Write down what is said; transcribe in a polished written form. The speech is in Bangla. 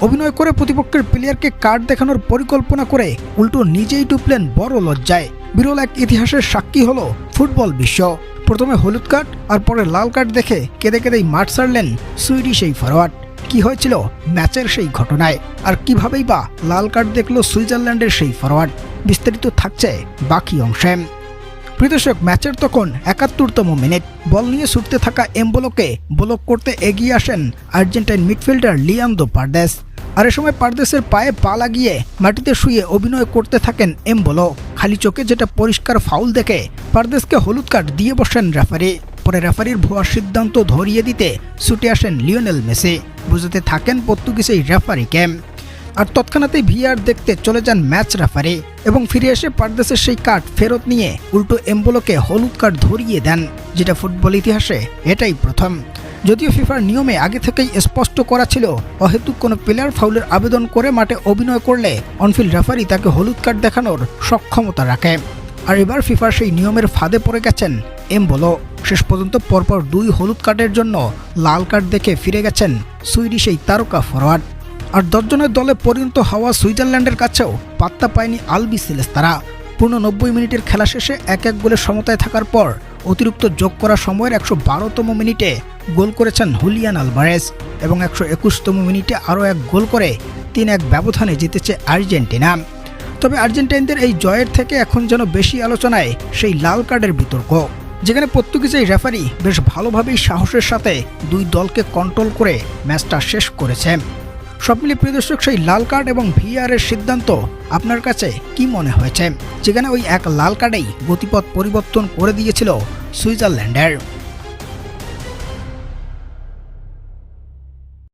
অভিনয় করে প্রতিপক্ষের প্লেয়ারকে কার্ড দেখানোর পরিকল্পনা করে উল্টো নিজেই ডুবলেন বড় লজ্জায়। বিরল এক ইতিহাসের সাক্ষী হলো ফুটবল বিশ্ব। প্রথমে হলুদ কার্ড আর পরে লাল কার্ড দেখে কেঁদে কেঁদেই মাঠ ছাড়লেন সুইডিশ এই ফরোয়ার্ড। কি হয়েছিল ম্যাচের সেই ঘটনায়, আর কিভাবেই বা লাল কার্ড দেখল সুইজারল্যান্ডের সেই ফরোয়ার্ড, বিস্তারিত থাকছে বাকি অংশে। প্রিয় দর্শক, ম্যাচের তখন ৭১তম মিনিট। বল নিয়ে ছুটতে থাকা এমবোলোকে ব্লক করতে এগিয়ে আসেন আর্জেন্টাইন মিডফিল্ডার লিয়ান্দ্রো পারদেস। আর এ সময় পারদেসের পায়ে পা লাগিয়ে মাটিতে শুয়ে অভিনয় করতে থাকেন এমবোলো। খালি চোখে যেটা পরিষ্কার ফাউল দেখে পারদেসকে হলুদ কার্ড দিয়ে বসেন রেফারি। পরে রেফারির ভুয়া সিদ্ধান্ত ধরিয়ে দিতে ছুটে আসেন লিওনেল মেসি, বুঝাতে থাকেন পর্তুগিজ এই রেফারিকে। আর তৎক্ষণাৎই ভিআর দেখতে চলে যান ম্যাচ রেফারি এবং ফিরে এসে পারদেসের সেই কার্ড ফেরত নিয়ে উল্টো এমবোলোকে হলুদ কার্ড ধরিয়ে দেন, যেটা ফুটবল ইতিহাসে এটাই প্রথম। যদিও ফিফার নিয়মে আগে থেকেই স্পষ্ট করা ছিল অহেতুক কোনো প্লেয়ার ফাউলের আবেদন করে মাঠে অভিনয় করলে অনফিল্ড রেফারি তাকে হলুদ কার্ড দেখানোর সক্ষমতা রাখে। আর এবার ফিফার সেই নিয়মের ফাঁদে পড়ে গেছেন এমবোলো। শেষ পর্যন্ত পরপর ২ হলুদ কার্ডের জন্য লাল কার্ড দেখে ফিরে গেছেন সুইডিশ এই তারকা ফরোয়ার্ড। আর ১০ জনের দলে পরিণত হওয়া সুইজারল্যান্ডের কাছেও পাত্তা পায়নি আলবিসেলেস্তারা। পূর্ণ ৯০ মিনিটের খেলা শেষে ১-১ গোলের সমতায় থাকার পর অতিরিক্ত যোগ করা সময়ের ১১২তম মিনিটে গোল করেছেন হুলিয়ান আলভারেজ এবং ১২১তম মিনিটে আরও এক গোল করে ৩-১ ব্যবধানে জিতেছে আর্জেন্টিনা। তবে আর্জেন্টাইনদের এই জয়ের থেকে এখন যেন বেশি আলোচনায় সেই লাল কার্ডের বিতর্ক, যেখানে পর্তুগিজ এই রেফারি বেশ ভালোভাবেই সাহসের সাথে ২ দলকে কন্ট্রোল করে ম্যাচটা শেষ করেছে। সব মিলিয়ে প্রিয় দর্শক, সেই লাল কার্ড এবং ভিআরের সিদ্ধান্ত আপনার কাছে কি মনে হয়েছে, যেখানে ওই এক লাল কার্ডেই গতিপথ পরিবর্তন করে দিয়েছিল সুইজারল্যান্ডের।